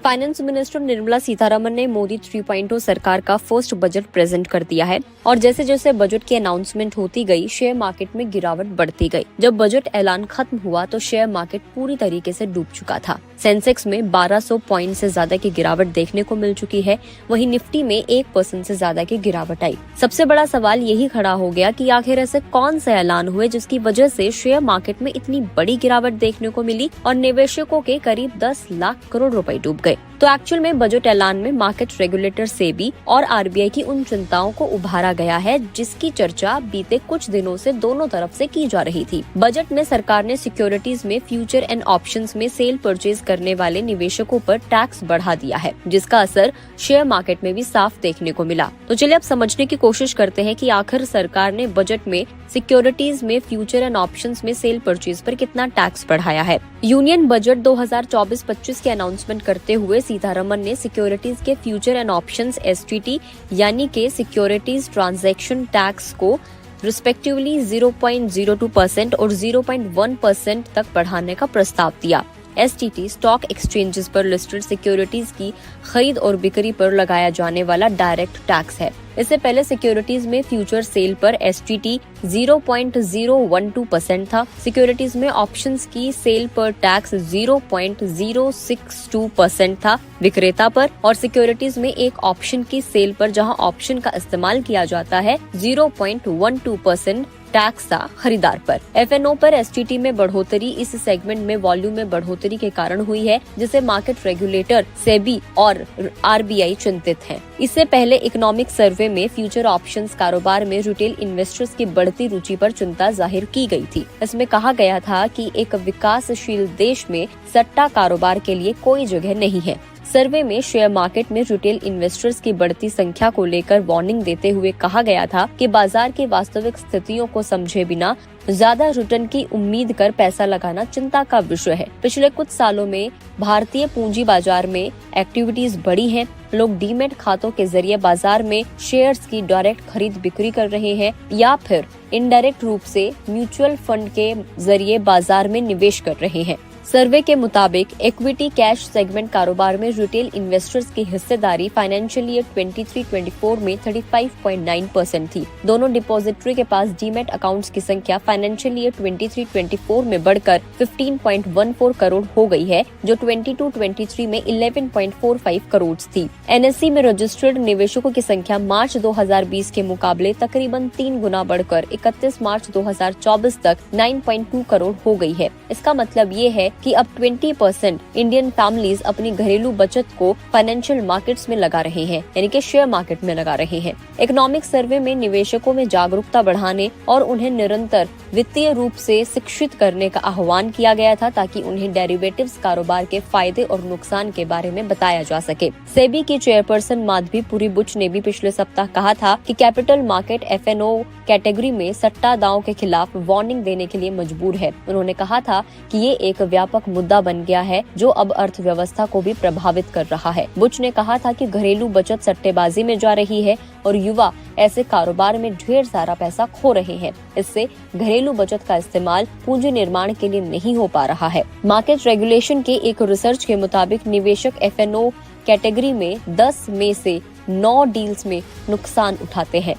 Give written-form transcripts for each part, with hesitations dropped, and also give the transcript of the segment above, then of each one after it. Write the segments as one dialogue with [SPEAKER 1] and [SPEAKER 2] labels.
[SPEAKER 1] Finance minister Nirmala Sitharaman ने मोदी 3.0 सरकार का फर्स्ट बजट प्रेजेंट कर दिया है और जैसे जैसे बजट की अनाउंसमेंट होती गई, शेयर मार्केट में गिरावट बढ़ती गई। जब बजट ऐलान खत्म हुआ तो शेयर मार्केट पूरी तरीके से डूब चुका था। सेंसेक्स में 1200 पॉइंट से ज्यादा की गिरावट देखने को मिल चुकी है, वहीं निफ्टी में 1% से ज्यादा की गिरावट आई। सबसे बड़ा सवाल यही खड़ा हो गया कि आखिर ऐसे कौन से ऐलान हुए जिसकी वजह से शेयर मार्केट में इतनी बड़ी गिरावट देखने को मिली और निवेशकों के करीब 10 लाख करोड़ रुपए डूब गए। तो एक्चुअल में बजट ऐलान में मार्केट रेगुलेटर सेबी और आरबीआई की उन चिंताओं को उभारा गया है जिसकी चर्चा बीते कुछ दिनों से दोनों तरफ से की जा रही थी। बजट में सरकार ने सिक्योरिटीज में फ्यूचर एंड ऑप्शंस में सेल परचेज करने वाले निवेशकों पर टैक्स बढ़ा दिया है, जिसका असर शेयर मार्केट में भी साफ देखने को मिला। तो चलिए अब समझने की कोशिश करते हैं कि आखिर सरकार ने बजट में सिक्योरिटीज में फ्यूचर एंड ऑप्शंस में सेल परचेज पर कितना टैक्स बढ़ाया है। यूनियन बजट 2024-25 की अनाउंसमेंट करते हुए सीतारमण ने सिक्योरिटीज के फ्यूचर एंड ऑप्शंस एसटीटी यानी के सिक्योरिटीज ट्रांजैक्शन टैक्स को रिस्पेक्टिवली 0.02% और 0.1% तक बढ़ाने का प्रस्ताव दिया। एसटीटी स्टॉक एक्सचेंजेस पर लिस्टेड सिक्योरिटीज की खरीद और बिक्री पर लगाया जाने वाला डायरेक्ट टैक्स है। इससे पहले सिक्योरिटीज में फ्यूचर सेल पर एसटीटी 0.012% था। सिक्योरिटीज में ऑप्शंस की सेल पर टैक्स 0.062% था विक्रेता पर, और सिक्योरिटीज में एक ऑप्शन की सेल पर जहां ऑप्शन का इस्तेमाल किया जाता है 0.12% टैक्स था खरीदार पर। एफएनओ पर एसटीटी में बढ़ोतरी इस सेगमेंट में वॉल्यूम में बढ़ोतरी के कारण हुई है, जिसे मार्केट रेगुलेटर सेबी और आरबीआई चिंतित हैं। इससे पहले इकोनॉमिक सर्वे में फ्यूचर ऑप्शंस कारोबार में रिटेल इन्वेस्टर्स की बढ़ती रुचि पर चिंता जाहिर की गई थी। इसमें कहा गया था कि एक विकासशील देश में सट्टा कारोबार के लिए कोई जगह नहीं है। सर्वे में शेयर मार्केट में रिटेल इन्वेस्टर्स की बढ़ती संख्या को लेकर वार्निंग देते हुए कहा गया था कि बाजार की वास्तविक स्थितियों को समझे बिना ज्यादा रिटर्न की उम्मीद कर पैसा लगाना चिंता का विषय है। पिछले कुछ सालों में भारतीय पूंजी बाजार में एक्टिविटीज बढ़ी हैं। लोग डीमैट खातों के जरिए बाजार में शेयर्स की डायरेक्ट खरीद बिक्री कर रहे हैं या फिर इनडायरेक्ट रूप से म्यूचुअल फंड के जरिए बाजार में निवेश कर रहे हैं। सर्वे के मुताबिक इक्विटी कैश सेगमेंट कारोबार में रिटेल इन्वेस्टर्स की हिस्सेदारी फाइनेंशियल ईयर 23-24 में 35.9% थी। दोनों डिपॉजिटरी के पास डीमैट अकाउंट्स की संख्या फाइनेंशियल ईयर 23-24 में बढ़कर 15.14 करोड़ हो गई है, जो 22-23 में 11.45 करोड़ थी। एनएससी में रजिस्टर्ड निवेशकों की संख्या मार्च 2020 के मुकाबले तकरीबन 3 गुना बढ़कर 31 मार्च 2024 तक 9.2 करोड़ हो गई है। इसका मतलब ये है कि अब 20% इंडियन फैमिलीज अपनी घरेलू बचत को फाइनेंशियल मार्केट्स में लगा रहे हैं, यानी कि शेयर मार्केट में लगा रहे हैं। इकोनॉमिक सर्वे में निवेशकों में जागरूकता बढ़ाने और उन्हें निरंतर वित्तीय रूप से शिक्षित करने का आह्वान किया गया था, ताकि उन्हें डेरिवेटिव्स कारोबार के फायदे और नुकसान के बारे में बताया जा सके। सेबी की चेयरपर्सन माधवी पुरी बुच ने भी पिछले सप्ताह कहा था कि कैपिटल मार्केट एफएनओ कैटेगरी में सट्टा दांव के खिलाफ वार्निंग देने के लिए मजबूर है। उन्होंने कहा था कि ये एक व्यापक मुद्दा बन गया है जो अब अर्थव्यवस्था को भी प्रभावित कर रहा है। बुच ने कहा था कि घरेलू बचत सट्टेबाजी में जा रही है और युवा ऐसे कारोबार में ढेर सारा पैसा खो रहे हैं। इससे घरेलू बचत का इस्तेमाल पूंजी निर्माण के लिए नहीं हो पा रहा है। मार्केट रेगुलेशन के एक रिसर्च के मुताबिक निवेशक एफएनओ कैटेगरी में 10 में से 9 डील्स में नुकसान उठाते हैं।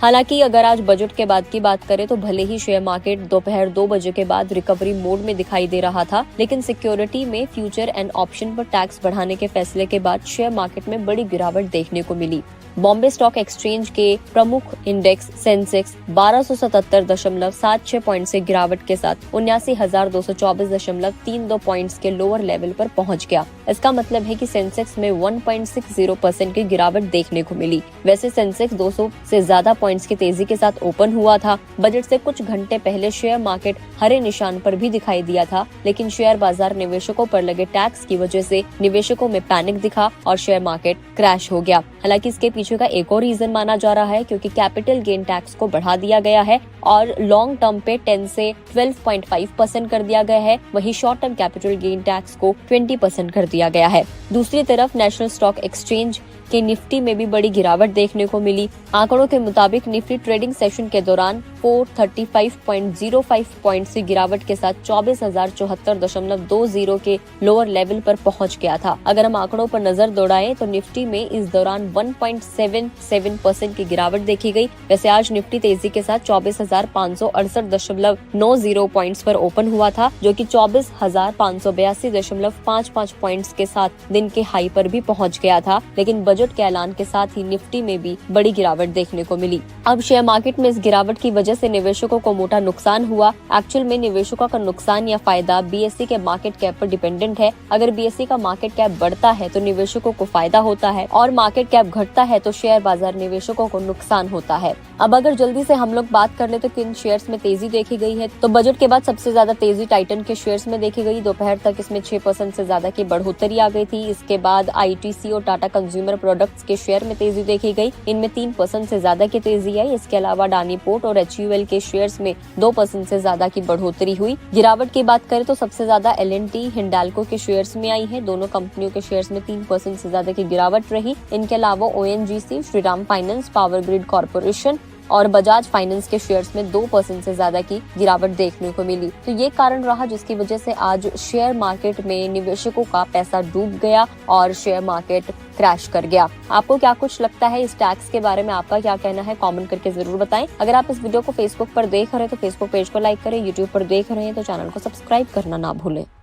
[SPEAKER 1] हालांकि अगर आज बजट के बाद की बात करें तो भले ही शेयर मार्केट दोपहर 2 बजे के बाद रिकवरी मोड में दिखाई दे रहा था, लेकिन सिक्योरिटी में फ्यूचर एंड ऑप्शन पर टैक्स बढ़ाने के फैसले के बाद शेयर मार्केट में बड़ी गिरावट देखने को मिली। बॉम्बे स्टॉक एक्सचेंज के प्रमुख इंडेक्स सेंसेक्स 1277.76 पॉइंट से गिरावट के साथ 79,224.32 पॉइंट्स के लोअर लेवल पर पहुंच गया। इसका मतलब है कि सेंसेक्स में 1.60% की गिरावट देखने को मिली। वैसे सेंसेक्स 200 से ज्यादा पॉइंट्स की तेजी के साथ ओपन हुआ था। बजट से कुछ घंटे पहले शेयर मार्केट हरे निशान पर भी दिखाई दिया था, लेकिन शेयर बाजार निवेशकों पर लगे टैक्स की वजह से निवेशकों में पैनिक दिखा और शेयर मार्केट क्रैश हो गया। हालांकि इसके पीछे का एक और रीजन माना जा रहा है, क्योंकि कैपिटल गेन टैक्स को बढ़ा दिया गया है और लॉन्ग टर्म पे 10 से 12.5% कर दिया गया है। वहीं short term capital gain tax को 20% कर दिया गया है। दूसरी तरफ नेशनल स्टॉक एक्सचेंज के निफ्टी में भी बड़ी गिरावट देखने को मिली। आंकड़ों के मुताबिक निफ्टी ट्रेडिंग सेशन के दौरान 435.05 पॉइंट्स की गिरावट के साथ 24,074.20 के लोअर लेवल पर पहुंच गया था। अगर हम आंकड़ों पर नजर दौड़ाएं तो निफ्टी में इस दौरान 1.77% की गिरावट देखी गई। वैसे आज निफ्टी तेजी के साथ 24,568.90 पॉइंट्स पर ओपन हुआ था, जो कि 24,582.55 पॉइंट्स के साथ दिन के हाई पर भी पहुंच गया था। लेकिन बजट के ऐलान के साथ ही निफ्टी में भी बड़ी गिरावट देखने को मिली। अब शेयर मार्केट में इस गिरावट की वजह से निवेशकों को मोटा नुकसान हुआ। एक्चुअल में निवेशकों का नुकसान या फायदा बीएसई के मार्केट कैप पर डिपेंडेंट है। अगर बीएसई का मार्केट कैप बढ़ता है तो निवेशकों को फायदा होता है और मार्केट कैप घटता है तो शेयर बाजार निवेशकों को नुकसान होता है। अब अगर जल्दी से हम लोग बात कर ले तो किन शेयर्स में तेजी देखी गई है, तो बजट के बाद सबसे ज्यादा तेजी टाइटन के शेयर्स में देखी गई। दोपहर तक इसमें 6% से ज्यादा की बढ़ोतरी आ गई थी। इसके बाद आईटीसी और टाटा कंज्यूमर प्रोडक्ट्स के शेयर में तेजी देखी गई। इनमें 3% से ज्यादा की तेजी आई। इसके अलावा अडानी पोर्ट और एचयूएल के शेयर्स में 2% से ज्यादा की बढ़ोतरी हुई। गिरावट की बात करें तो सबसे ज्यादा एल&टी, हिंडाल्को के शेयर्स में आई है। दोनों कंपनियों के शेयर्स में 3% से ज्यादा की गिरावट रही। इनके अलावा ONGC, Shriram finance, power grid corporation और बजाज फाइनेंस के शेयर्स में 2% से ज्यादा की गिरावट देखने को मिली। तो ये कारण रहा जिसकी वजह से आज शेयर मार्केट में निवेशकों का पैसा डूब गया और शेयर मार्केट क्रैश कर गया। आपको क्या कुछ लगता है इस टैक्स के बारे में? आपका क्या कहना है? कमेंट करके जरूर बताएं। अगर आप इस वीडियो को फेसबुक पर देख रहे हैं तो फेसबुक पेज को लाइक करें, यूट्यूब पर देख रहे हैं तो चैनल को सब्सक्राइब करना ना भूलें।